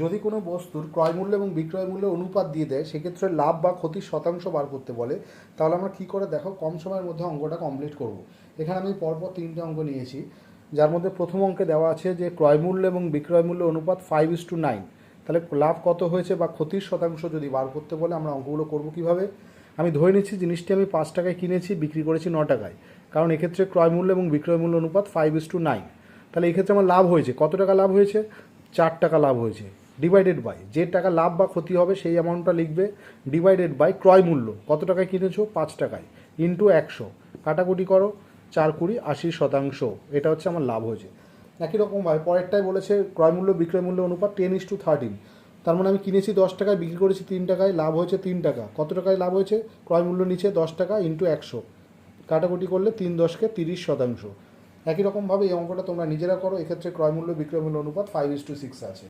যদি কোনো বস্তুর ক্রয় মূল্য এবং বিক্রয় মূল্য অনুপাত দিয়ে দেয়, সেক্ষেত্রে লাভ বা ক্ষতির শতাংশ বার করতে বলে, তাহলে আমরা কী করে দেখো কম সময়ের মধ্যে অঙ্কটা কমপ্লিট করব। এখানে আমি পরপর তিনটে অঙ্ক নিয়েছি, যার মধ্যে প্রথম অঙ্কে দেওয়া আছে যে ক্রয় মূল্য এবং বিক্রয় মূল্য অনুপাত 5:9। তাহলে লাভ কত হয়েছে বা ক্ষতির শতাংশ যদি বার করতে বলে আমরা অঙ্কগুলো করব কীভাবে। আমি ধরে নিচ্ছি জিনিসটি আমি 5 টাকায় কিনেছি, বিক্রি করেছি 9 টাকায়, কারণ এক্ষেত্রে ক্রয় মূল্য এবং বিক্রয় মূল্য অনুপাত 5:9। তাহলে এই ক্ষেত্রে আমার লাভ হয়েছে কত টাকা লাভ হয়েছে, 4 টাকা লাভ হয়েছে। ডিভাইডেড বাই যে টাকা লাভ বা ক্ষতি হবে সেই অ্যামাউন্টটা লিখবে, ডিভাইডেড বাই ক্রয় মূল্য কত টাকায় কিনেছো 5 টাকায়, ইন্টু 100, কাটাকুটি করো, 4×20 80%। এটা হচ্ছে আমার লাভ হয়েছে। একই রকমভাবে পরেরটাই বলেছে ক্রয় মূল্য বিক্রয় মূল্য অনুপাত 10:13। তার মানে আমি কিনেছি 10 টাকায়, বিক্রি করেছি 3 টাকায়, লাভ হয়েছে 3 টাকা। কত টাকায় লাভ হয়েছে, ক্রয় মূল্য নিচে 10 টাকা, ইন্টু 100, কাটাকুটি করলে 3×10 = 30%। একই রকমভাবে এই অঙ্কটা তোমরা নিজেরা করো। এক্ষেত্রে ক্রয় মূল্য বিক্রয় মূল্য অনুপাত 5:6 আছে।